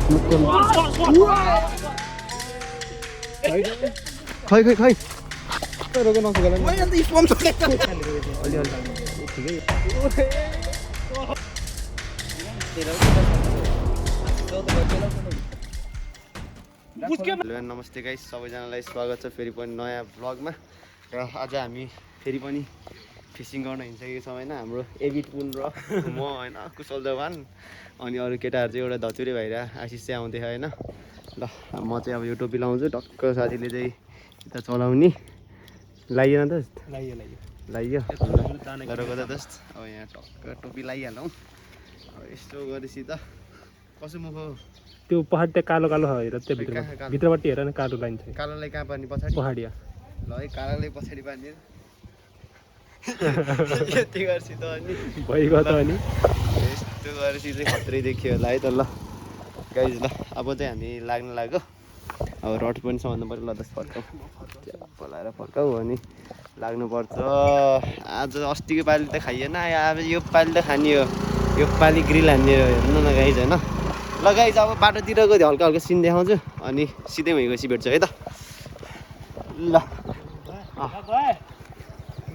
खै खै खै रोको नसकेला मैले अन्त स्पम सकेको अलि अलि ठिकै हेलो नमस्ते गाइस सबैजनालाई स्वागत छ फेरि पनि नयाँ भ्लगमा र आज हामी फेरि पनि फिसिङ गर्न हिँडिसकेको छौँ होइन हाम्रो एबिट पुन र म होइन कुशल देवान अनि अरू केटाहरू चाहिँ एउटा धचुरे भाइ र आशिष चाहिँ आउँदै होइन ल म चाहिँ अब यो टोपी लाउँछु टक्क साथीले चाहिँ यता चलाउने लगाइएन त लगाइयो गरेको त दोस्त अब यहाँ टक्क टोपी लगाइहालौँ अब यस्तो गरेपछि त कसो मुख त्यो पहाड त्यहाँ कालो कालो हेर त्यो भित्रबाट हेर न कालो लाइन छ कालोलाई कहाँ पार्ने पछाडि पहाडिया ल है कालोलाई पछाडि पार्ने यति गरेपछि त अनि भइगयो त अनि यस्तो गरेपछि चाहिँ खत्रै देखियो होला है त ल गाइज ल अब चाहिँ हामी लाग्न लाग्यो अब रड पनि समात्नु पऱ्यो ल दस फर्काऊ बोलाएर फर्काऊ अनि लाग्नुपर्छ आज अस्तिको पालि त खाइएन अब यो पालि त खाने हो यो पालि ग्रिल हान्ने हेर्नु न गाइज होइन ल गाइज अब बाटोतिरको हल्का हल्का सिन देखाउँछु अनि सिधै भइगएपछि भेट्छ है त ल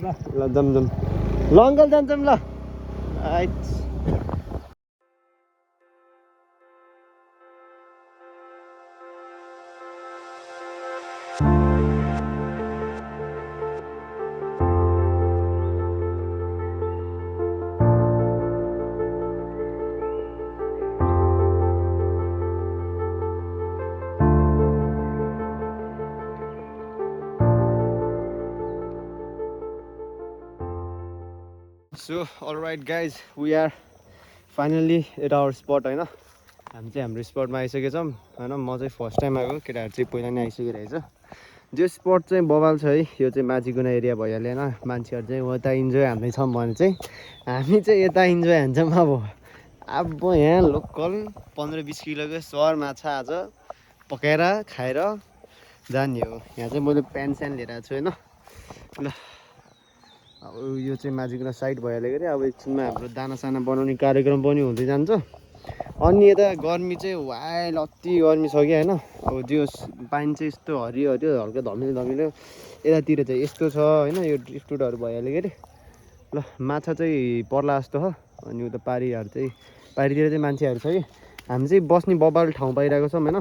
ल जाउँ जाउँ ल अङ्कल जान्छौँ ल So alright guys, we are finally at our spot होइन हामी चाहिँ हाम्रो स्पटमा आइसकेको छौँ होइन म चाहिँ फर्स्ट टाइम आएको केटाहरू चाहिँ पहिला नै आइसकेको रहेछ जो स्पट चाहिँ बबाल छ है यो चाहिँ माझीगुना एरिया भइहाल्यो होइन मान्छेहरू चाहिँ उता इन्जोय हान्दैछौँ भने चाहिँ हामी चाहिँ यता इन्जोय हान्छौँ अब यहाँ लोकल 15-20 किलोको सर माछा आज पकाएर खाएर जाने हो यहाँ चाहिँ मैले प्यान स्यान लिएर आएको छु होइन ल अब यो चाहिँ माझीगुना साइड भइहाल्यो अरे अब एकछिनमा हाम्रो दानासाना बनाउने कार्यक्रम पनि हुँदै जान्छ अनि यता गर्मी चाहिँ वाइल अति गर्मी छ कि होइन अब त्यो पानी चाहिँ यस्तो हरियो हरियो हल्का धमिलो धमिलो यतातिर चाहिँ यस्तो छ होइन यो ड्रिफ्टुडहरू भइहाल्यो कि अरे ल माछा चाहिँ पर्ला जस्तो हो अनि उता पारीहरू चाहिँ पारीतिर चाहिँ मान्छेहरू छ कि हामी चाहिँ बस्ने बबाल ठाउँ पाइरहेको छौँ होइन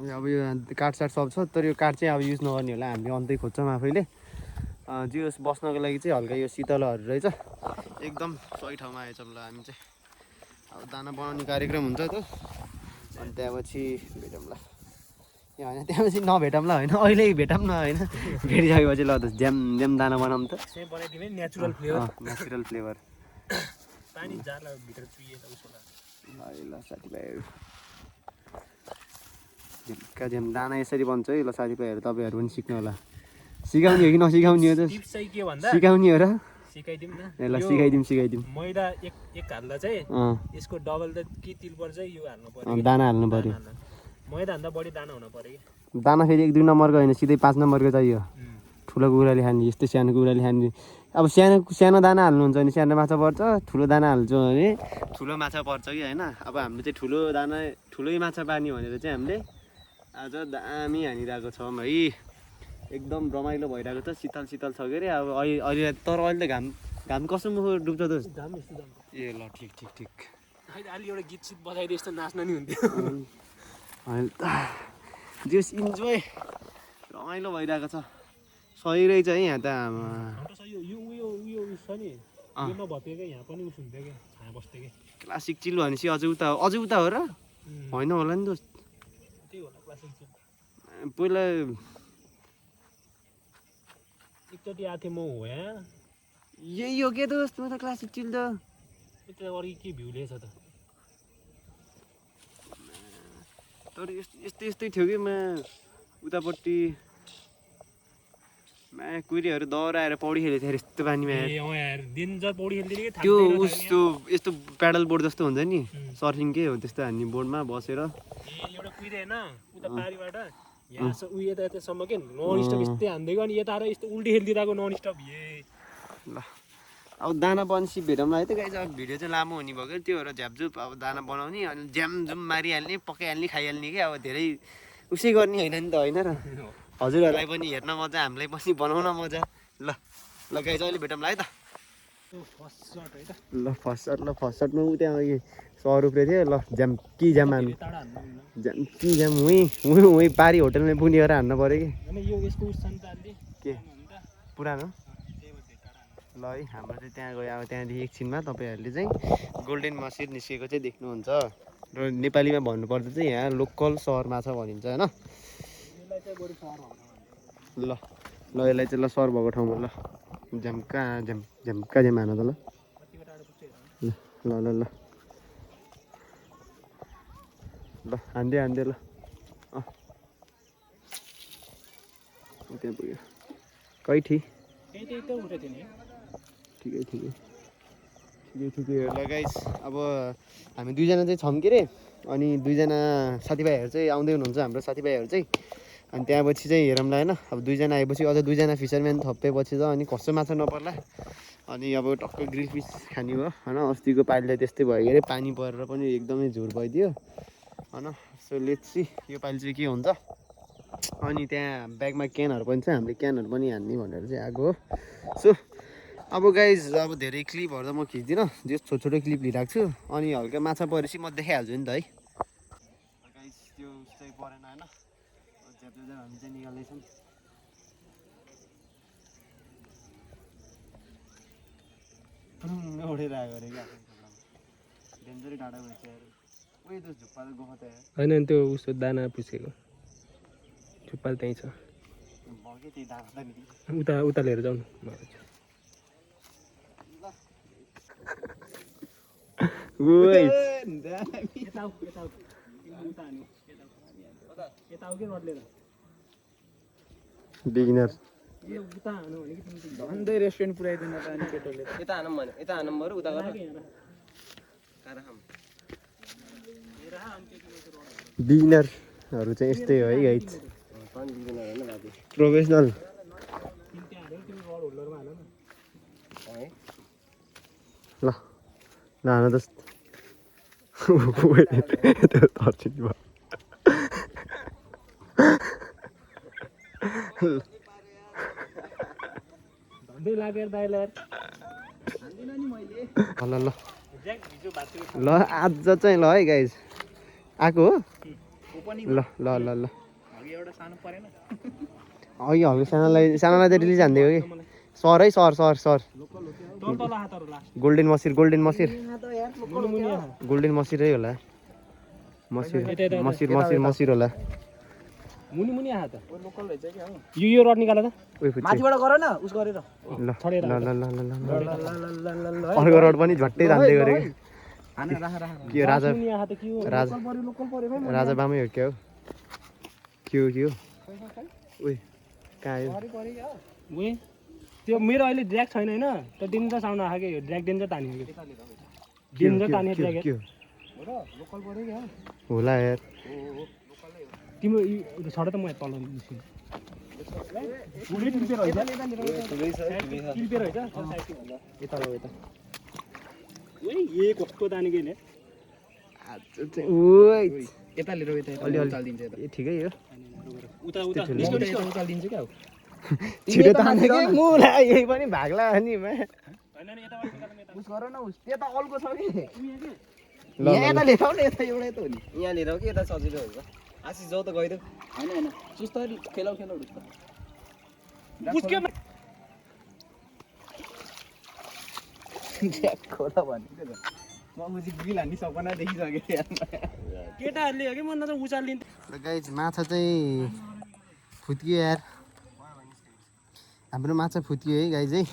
अब यो काठसाठ सब छ तर यो काठ चाहिँ अब युज नगर्ने होला हामीले अन्तै खोज्छौँ आफैले जियोस बस्नको लागि चाहिँ हल्का यो शीतलहरू रहेछ एकदम सही ठाउँमा आएछौँ ल हामी चाहिँ अब दाना बनाउने कार्यक्रम हुन्छ त अनि त्यहाँपछि भेटौँ ल ए होइन त्यहाँपछि नभेटौँ ल होइन अहिले भेटौँ न होइन भेटिसकेपछि ल त ज्याम ज्याम दाना बनाऊँ त नेचुरल फ्लेभर पानी जाला भित्र चुइएर उसोला ल साथीभाइहरू ज्याम दाना यसरी बन्छ है ल साथीभाइहरू तपाईँहरू पनि सिक्नु होला सिकाउने हो कि नसिकाउने हो त सिकाउने हो र सिकाइदिउँ न ल सिकाइदिउँ मैदा एक हाल्दा चाहिँ यसको डबल त के तिल पर्छ यो हाल्नु पर्यो दाना हाल्नु पर्यो मैदा हाल्दा बढी दाना हुनु पर्यो कि दाना फेरि 1-2 नम्बरको होइन सिधै 5 नम्बरको चाहियो ठुलो कुखुराले खाने यस्तो सानो कुखुराले खाने अब सानो दाना हाल्नुहुन्छ भने सानो माछा पर्छ ठुलो दाना हाल्छौँ भने ठुलो माछा पर्छ कि होइन अब हामीले चाहिँ ठुलो दाना ठुलै माछा पार्ने भनेर चाहिँ हामीले आज दामी हानिरहेको छौँ है एकदम रमाइलो भइरहेको छ शीतल छ के अरे अब अहिले तर अहिले त घाम कस्तो मुख डुब्छ त ए ल ठिक अलि एउटा गीत सित बजाइदिए यस्तो नाच्न नि हुन्थ्यो अहिले त जस इन्जोय रमाइलो भइरहेको छ सही रहेछ है यहाँ त उयो छ नि यो नभपेको यहाँ पनि उस हुन्थ्यो क्या छाया बस्थ्यो कि क्लासिक चिल भनेपछि अझै उता हो र होइन होला नि दोस्त त्यही होला क्लासिक चिल पहिला एकचोटि आएको थिएँ म हो यहाँ यही हो के दोस्त म त क्लासिक चिल त यता अरू के भ्यू लिएछ त तर यस्तै थियो कि उतापट्टि कुहिरेहरू दौराएर पौडी खेलेको थियो यस्तो पानीमा त्यो उस्तो यस्तो प्याडल बोर्ड जस्तो हुन्छ नि सर्फिङ के हो त्यस्तो हान्ने बोर्डमा बसेर एउटा कुहिरे होइन उता पारीबाट यहाँ उयो यतासम्म के नन स्टप यस्तै हान्दै गयो अनि यता आएर यस्तो उल्टी खेलिदिरहेको नन स्टप ल अब दाना बन्सी भेटौँला है त गाइज। अब भिडियो चाहिँ लामो हुने भयो त्यो र झ्यापझुप अब दाना बनाउने अनि झ्यामझुम मारिहाल्ने पकाइहाल्ने खाइहाल्ने कि अब धेरै उसै गर्ने होइन नि त होइन र हजुरहरूलाई पनि हेर्न मजा हामीलाई पनि बनाउन मजा ल ल गाइज अहिले भेटौँला है त फर्स्ट सर्ट है त ल फर्स्ट सर्टमा ऊ त्यहाँ अघि सर उफ्रेको थियो ल ज्याम कि ज्याम हान्नु टाढा हान्नु होइन ज्याम कि ज्याम उहीँ पारी होटलमा पुगेर हान्न पऱ्यो कि होइन यो यसको उस छ नि त अलि के पुरानो त्यही भएर टाढा हान्नु ल है हाम्रो चाहिँ त्यहाँ गयो अब त्यहाँदेखि एकछिनमा तपाईँहरूले चाहिँ गोल्डेन मसिर निस्केको चाहिँ देख्नुहुन्छ र नेपालीमा भन्नुपर्दा चाहिँ यहाँ लोकल सहर माछा भनिन्छ होइन यसलाई चाहिँ बरु सहर भन्नु ल ल यसलाई चाहिँ ल सर भएको ठाउँमा ल झ्याम्का झ्याम्का झ्याम हान त ल कतिको टाढो पुग्छ हेर ल ल ल ल हान्दै ल अँ त्यहाँ पुग्यो कैठी त्यही त उठेको थियो नि ठिकै ल गाइस अब हामी दुईजना चाहिँ छौँ के अरे अनि दुईजना साथीभाइहरू चाहिँ आउँदै हुनुहुन्छ हाम्रो साथीभाइहरू चाहिँ अनि त्यहाँपछि चाहिँ हेरौँला होइन अब दुईजना आएपछि अझ दुईजना फिसरम्यान थपेपछि त अनि कस्तो माछा नपर्ला अनि अब टक्क ग्रिल फिस खाने हो होइन अस्तिको पालिलाई त्यस्तै भयो के अरे पानी परेर पनि एकदमै झुर भइदियो होइन सो लेट्स सी यो पालि चाहिँ के हुन्छ अनि त्यहाँ ब्यागमा क्यानहरू पनि छ हामीले क्यानहरू पनि हान्ने भनेर चाहिँ आएको हो सो अब गाइज अब धेरै क्लिपहरू त म खिच्दिनँ जस छोटो क्लिप लिइरहेको छु अनि हल्का माछा परेपछि म देखाइहाल्छु नि त है गाइज त्यो चाहिँ परेन होइन झ्याप हामी चाहिँ निकाल्दैछौँ उडेर आएको अरे क्या डेन्जरै डाँडा गएछ उयो त झुप्पा त गफ त होइन त्यो उसको दाना पुछेको छुप्पाल त्यहीँ छ भयो कि त्यही डाँडा त नि उता लिएर जाउँ न बिगिनर झन्डै रेस्टुरेन्ट पुऱ्याइदिन त अनि केटोले यता हानौँ भने यता हानौँ बरु उता बिगिनरहरू चाहिँ यस्तै हो है गाइज प्रोफेसनल ल हान त तर्सिनु भयो ल ल ल आज चाहिँ ल है गाइज आएको हो ल ल ल ल एउटा सानो परेन अघि हल्का सानालाई त रिलिज हानिदिएको कि सर है सर गोल्डेन मसिर है होला मसिर होला मुनि आहा त यो रड निकाल त माथिबाट गर न उस गरेर ल अर्को रड पनि झट्टै राख्दै गरे के राजा बामै हो क्या हो के हो उही कहाँ आयो त्यो मेरो अहिले ड्र्याग छैन होइन त्यो डेन्जर साउन्ड आएको कि ड्र्याग डेन्जर तानियो डेन्जर तानियो ड्र्याग होला यार तिम्रो छोड त म तल निस्किनु कस्तो तानेको नि यता लिएर ए ठिकै हो उचालिदिन्छु क्या छिटो तानेको मुला यही पनि भाग्ला नि उस गर न उस त्यता अल्को छ कि ल यता लिएर आऊ न यता एउटा यता हो नि यहाँ लिएर आऊ कि यता सजिलो हुन्छ आशिष जाऊ त गइदेऊ होइन सुस्तरी खेलाउ खोला भनेको म मुजी गिल हान्ने सपना देखिसकेँ केटाहरूले हो कि मन त उचालिदिन्छ गाइज माछा चाहिँ फुत्कियो यार हाम्रो माछा फुत्कियो है गाइज है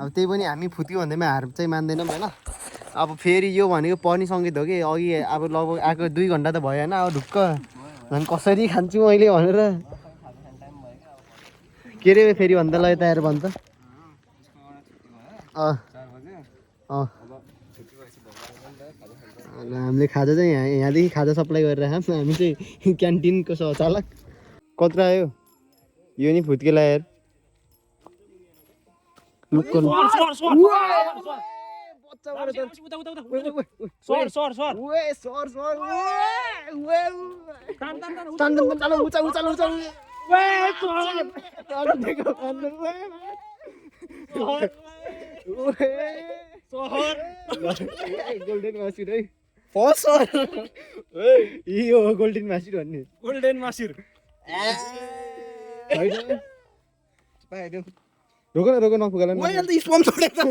अब त्यही पनि हामी फुत्कियो भन्दैमा हार चाहिँ मान्दैनौँ होइन अब फेरि यो भनेको पनि सङ्गीत हो कि अघि अब लगभग आएको 2 घन्टा त भयो होइन अब ढुक्क झन् कसरी खान्छु मैले भनेर के अरे फेरि भन्दा ल यता आएर भन्छ हामीले खाजा चाहिँ यहाँदेखि खाजा सप्लाई गरेर खाऊँ हामी चाहिँ क्यान्टिनको चालक कत्रो आयो यो नि फुत्केला यार ल लोकल सर सर बच्चाबाट त उता उता उता सर सर सर ओए सर सर ओए तान तान तान तान तान तान उचा उचा उचा देखो अंदर गोल्डन मासुर है फर्स्ट सर यो गोल्डन मासुर भन्ने गोल्डन मासुर होइन पाइदियो रोक न नपुगाला मैले त स्पम छोडेको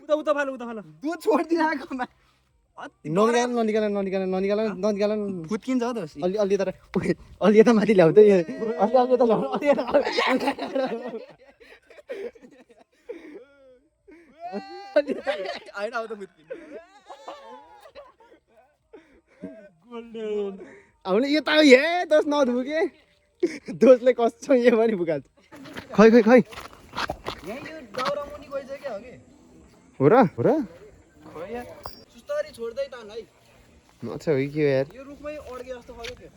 उता उता फालो दुध छोड्दिन आएकोमा ननिकाल फुत्किन्छ हो त अलि तर अलि यता माथि ल्याउ त अलि यता ल्याउ होइन अब त फुत्किन्छ गोल्डन हामीले यता हे दोष नधुबु के दोषले कस्तो यो पनि पुगाल्छ खै यहाँ यो दाउरा मुनि गइसक्यो हो कि हो र खै यार सुस्तरी छोड्दै तान है माछा हो कि के हो यार यो रुखमै अड्के जस्तो खल्यो त्यो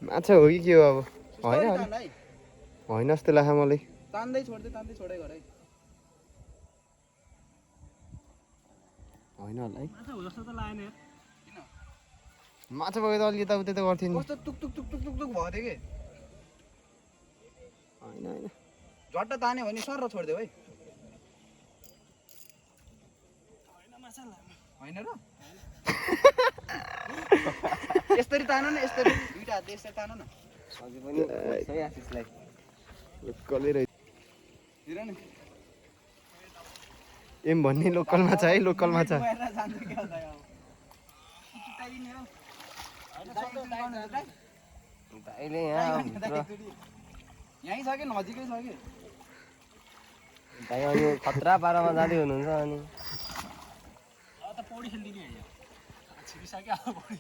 माछा हो कि के हो अब होइन सुस्तरी तान है होइन जस्तो लाग्छ मलाई तान्दै छोड्दै गर है होइन होला है माछा हो जस्तो त लागेन यार माछा पकाइ त अलि यताउता त गर्थ्यो नि कस्तो टुक टुक टुक टुक टुक टुक भयो थियो कि होइन झट्ट तान्यो भने सर छोडिदेऊ है होइन र यसरी तान न यसरी दुईटा हातले यसरी तान न अझै पनि सही आशिषलाई लोकलै रहेछ हेर न एम भन्ने लोकल माछा है लोकल माछा गएर जान्छ के हो त अब चिताइदिने हो अहिले यहाँ यहीँ छ कि नजिकै छ कि भाइ अनि खतरा पारामा जाँदै हुनुहुन्छ अनि त पौडी खेल्दिने हैन छिरिसक्यो अब पौडी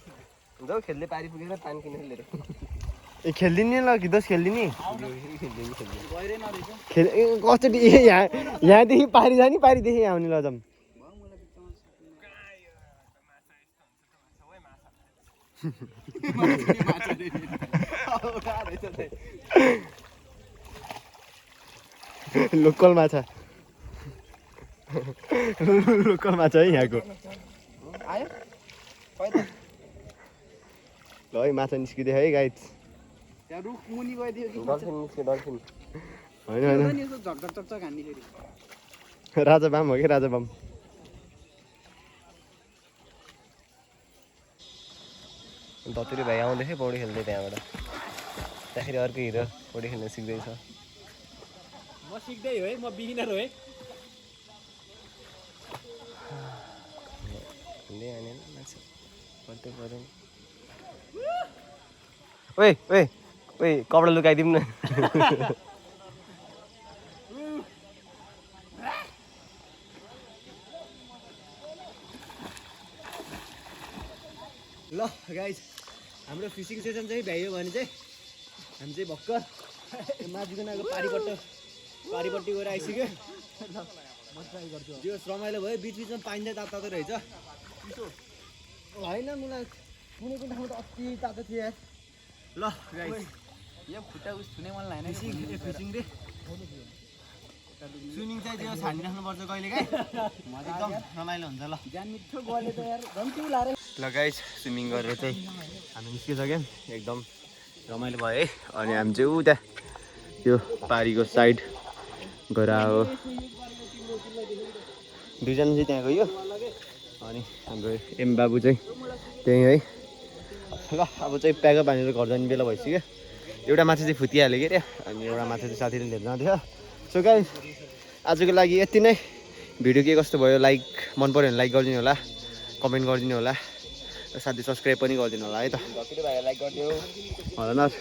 जाऊ खेल्दै पारी पुगेर तान किनेर लिएर ए खेल्दिने ल कि दोष खेल्दिने गइरै नरहेछ खेल कसरी यहाँदेखि पारी जाने पारीदेखि यहाँ आउने ल जाऊँ लोकल माछा लोकल माछा है यहाँको आयो खै त ल है माछा निस्किँदै है गाइड त्यहाँ रुख मुनि गइदियो कि डल्फिन निस्क्यो डल्फिन होइन होइन नि यसो झक झक झक झक हान्ने फेरि राजा बाम हो कि राजा बाम दतुरी भाइ आउँदैछ पौडी खेल्दै त्यहाँबाट त्यहाँखेरि अर्को हिरो पौडी खेल्न सिक्दैछ म सिक्दै हो है म बिगिनर हो है हिँड्दै हाने मान्छे पढ्दै पऱ्यो ओए ओए ओए कपडा लुकाइदिउँ न ल गाइज हाम्रो फिसिङ सेसन चाहिँ भ्यायो भने चाहिँ हामी चाहिँ भर्खर माथिको पारिपट्टि गएर आइसक्यो त्यो रमाइलो भयो बिचबिचमा पानी चाहिँ तातो रहेछ होइन मलाई कुनै कुनै ठाउँमा त अति तातो थियो यार ल गाइज यो खुट्टा उस छुने मन लागेन फिसिङ रे स्विमिङ चाहिँ त्यो छानिराख्नुपर्छ कहिले काहीँ एकदम रमाइलो हुन्छ ल ज्यान मिठो गले त यार झन् त्यो लाएर ल गाइज स्विमिङ गरेर चाहिँ हामी निस्किसक्यौँ एकदम रमाइलो भयो है अनि हामी चाहिँ उता त्यो पारीको साइड गएर अब दुईजना चाहिँ त्यहाँ गयो अनि हाम्रो एम बाबु चाहिँ त्यहीँ है ल अब चाहिँ प्याकअप हानेर घर जाने बेला भइसक्यो एउटा माछा चाहिँ फुटिहाल्यो कि अरे अनि एउटा माछा चाहिँ साथीले लिएर जाँदैछ सो गाइज आजको लागि यति नै भिडियो के कस्तो भयो लाइक मन पऱ्यो भने लाइक गरिदिनु होला कमेन्ट गरिदिनु होला र साथै सब्सक्राइब पनि गरिदिनु होला है त भाइ लाइक गरिदियो होला न